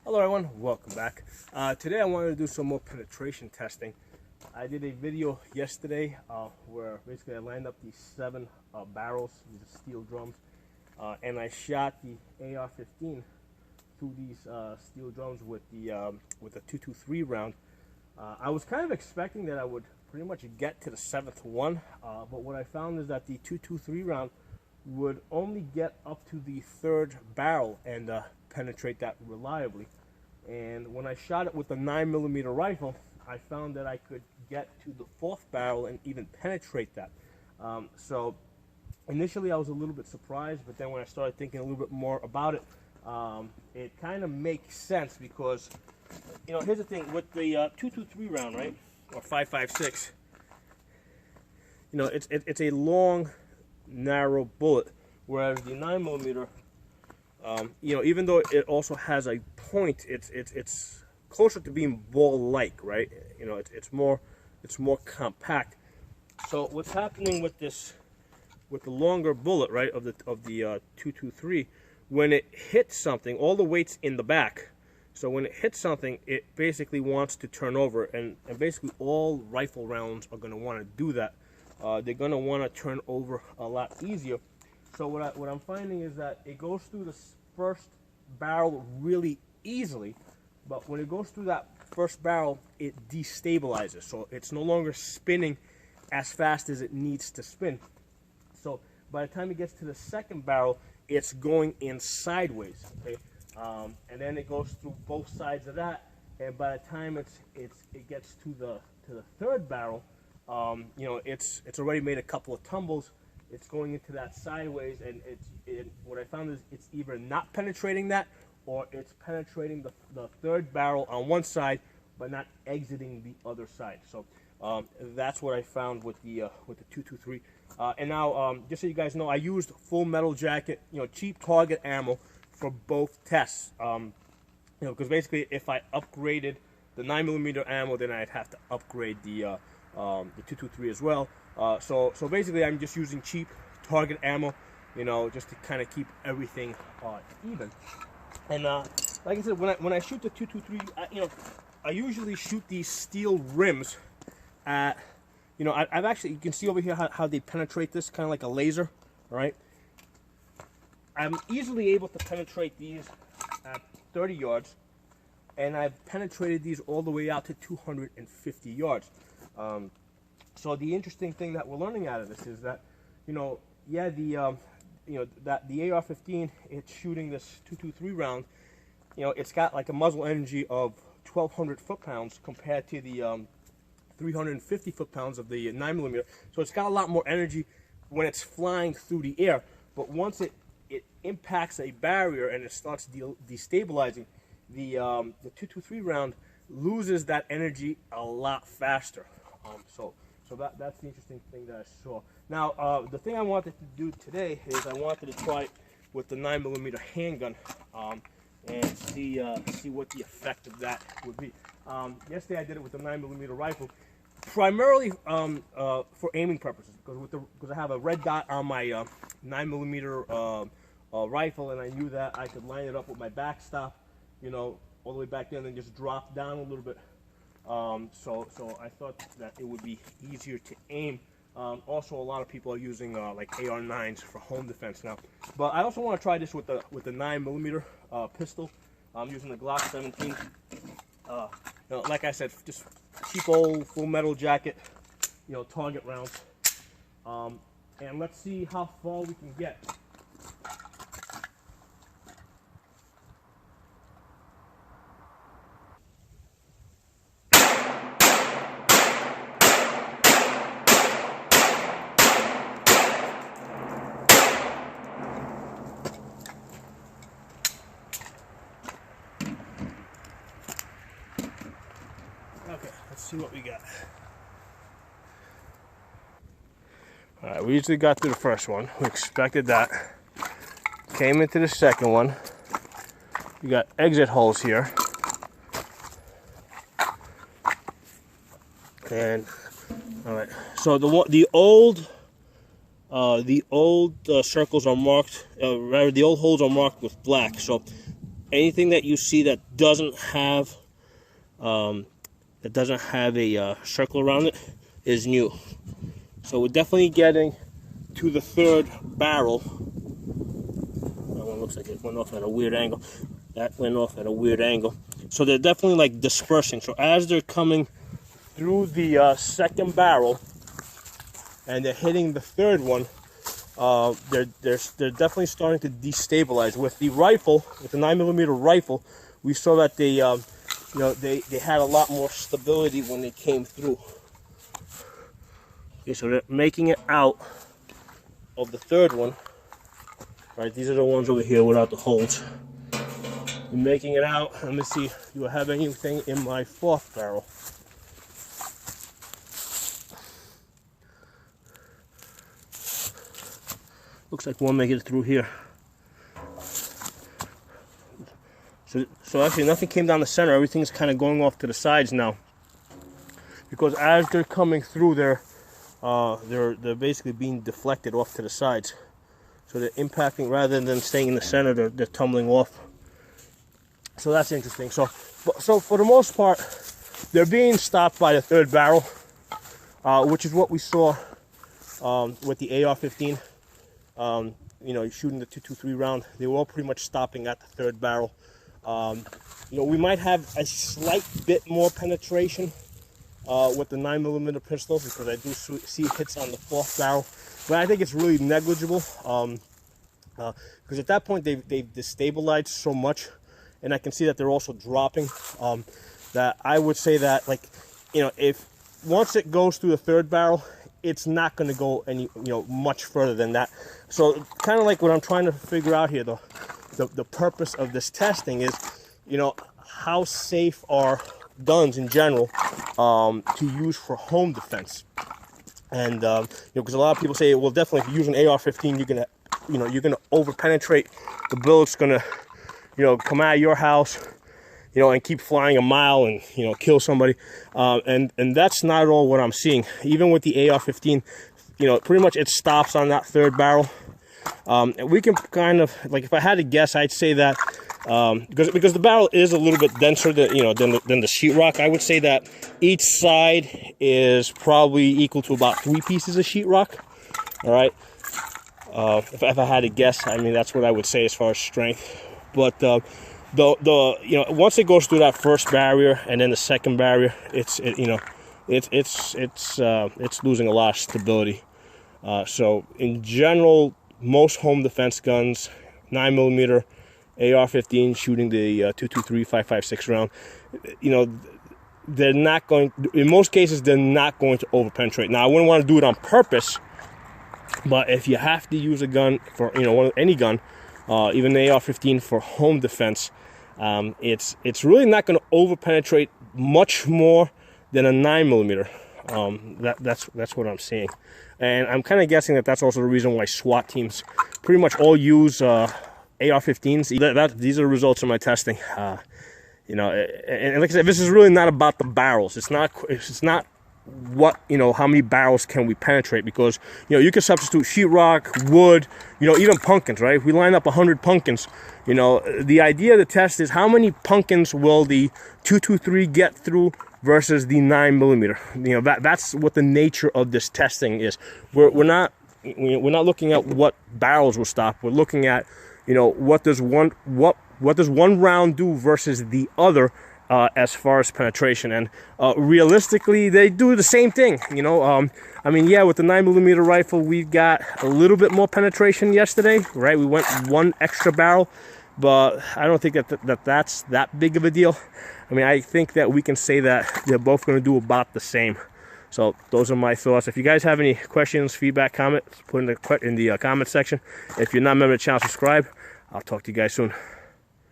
Hello everyone, welcome back. Today I wanted to do some more penetration testing. I did a video yesterday where basically I lined up these 7 barrels, these are steel drums, and I shot the AR-15 through these steel drums with the .223 round. I was kind of expecting that I would pretty much get to the 7th one, but what I found is that the .223 round would only get up to the 3rd barrel and penetrate that reliably. And when I shot it with the 9mm rifle, I found that I could get to the 4th barrel and even penetrate that. So initially I was a little bit surprised, but then when I started thinking a little bit more about it, it kind of makes sense because, you know, here's the thing with the .223 round, right, or 5.56. You know, it's a long, narrow bullet, whereas the 9mm, you know, even though it also has a point, it's closer to being ball-like, right? You know, it's more compact. So what's happening with this, with the longer bullet, right, of the .223, when it hits something, all the weight's in the back. So when it hits something, it basically wants to turn over, and basically all rifle rounds are going to want to do that. They're going to want to turn over a lot easier. So what I'm finding is that it goes through the first barrel really easily, but when it goes through that first barrel, it destabilizes. So it's no longer spinning as fast as it needs to spin. So by the time it gets to the 2nd barrel, it's going in sideways. Okay, and then it goes through both sides of that, and by the time it gets to the 3rd barrel, you know, it's already made a couple of tumbles. It's going into that sideways, and what I found is it's either not penetrating that, or it's penetrating the 3rd barrel on one side, but not exiting the other side. So that's what I found with the .223. And now, just so you guys know, I used full metal jacket, you know, cheap Target ammo for both tests. You know, because basically, if I upgraded the 9mm ammo, then I'd have to upgrade the .223 as well. So basically, I'm just using cheap Target ammo, you know, just to kind of keep everything even. And like I said, when I shoot the .223, you know, I usually shoot these steel rims at, you know, I've actually, you can see over here how they penetrate this, kind of like a laser, all right? I'm easily able to penetrate these at 30 yards, and I've penetrated these all the way out to 250 yards. So the interesting thing that we're learning out of this is that, you know, yeah, you know, that the AR-15, it's shooting this .223 round. You know, it's got like a muzzle energy of 1,200 foot-pounds compared to the 350 foot-pounds of the 9mm. So it's got a lot more energy when it's flying through the air. But once it impacts a barrier and it starts destabilizing, the .223 round loses that energy a lot faster. So that's the interesting thing that I saw. Now, the thing I wanted to do today is I wanted to try it with the 9mm handgun and see what the effect of that would be. Yesterday I did it with the 9mm rifle, primarily for aiming purposes, because I have a red dot on my 9mm rifle, and I knew that I could line it up with my backstop, you know, all the way back there, and then just drop down a little bit. So I thought that it would be easier to aim. Also, a lot of people are using like AR-9s for home defense now. But I also want to try this with the 9mm pistol. I'm using the Glock 17. You know, like I said, just cheap old full metal jacket, you know, Target rounds. And let's see how far we can get. Okay, let's see what we got. All right, we usually got through the first one. We expected that. Came into the second one. We got exit holes here. And all right, so the old circles are marked, rather the old holes are marked with black. So anything that you see that doesn't have a circle around it is new. So we're definitely getting to the third barrel. That one looks like it went off at a weird angle. That went off at a weird angle. So they're definitely like dispersing. So as they're coming through the second barrel and they're hitting the third one, they're definitely starting to destabilize. With the rifle, with the 9mm rifle, we saw that they they had a lot more stability when they came through. Okay, so they're making it out of the third one. Right, these are the ones over here without the holes. I'm making it out. Let me see, do I have anything in my fourth barrel? Looks like one making it through here. So actually nothing came down the center. Everything's kind of going off to the sides now. Because as they're coming through, they're basically being deflected off to the sides. So they're impacting, rather than staying in the center, they're tumbling off. So that's interesting. So for the most part, they're being stopped by the third barrel, which is what we saw with the AR-15. Shooting the 223 round. They were all pretty much stopping at the third barrel. We might have a slight bit more penetration with the 9mm pistol, because I do see hits on the fourth barrel, but I think it's really negligible, because at that point they've destabilized so much, and I can see that they're also dropping, that I would say that, if once it goes through the third barrel, it's not going to go any much further than that. So kind of like what I'm trying to figure out here, the purpose of this testing is, how safe are guns in general to use for home defense. And because a lot of people say, well, definitely if you use an AR-15, you're gonna over penetrate. The bullet's gonna come out of your house, and keep flying a mile and kill somebody. And that's not at all what I'm seeing. Even with the AR-15, pretty much it stops on that third barrel. And we can kind of, if I had to guess, I'd say that because the barrel is a little bit denser than than the sheetrock. I would say that each side is probably equal to about 3 pieces of sheetrock. All right. If I had to guess, I mean, that's what I would say as far as strength. But once it goes through that first barrier and then the second barrier, it's losing a lot of stability. So in general, most home defense guns, 9mm, AR-15 shooting the 223 5.56 round, they're not going, in most cases, they're not going to over penetrate. Now, I wouldn't want to do it on purpose, but if you have to use a gun for any gun, even the AR-15 for home defense, it's really not going to over penetrate much more than a 9mm. That's what I'm seeing, and I'm kind of guessing that that's also the reason why SWAT teams pretty much all use AR-15s. These are the results of my testing. And like I said, this is really not about the barrels. It's not what, how many barrels can we penetrate, because you can substitute sheetrock, wood, even pumpkins, right? If we line up 100 pumpkins, the idea of the test is how many pumpkins will the 223 get through versus the 9mm. That's what the nature of this testing is. We're not looking at what barrels will stop. We're looking at what does one round do versus the other, as far as penetration. And realistically, they do the same thing. I mean, yeah, with the 9mm rifle, we got a little bit more penetration yesterday, right? We went 1 extra barrel, but I don't think that's that big of a deal. I mean, I think that we can say that they're both going to do about the same. So those are my thoughts. If you guys have any questions, feedback, comments, put in the comment section. If you're not a member of the channel, subscribe. I'll talk to you guys soon.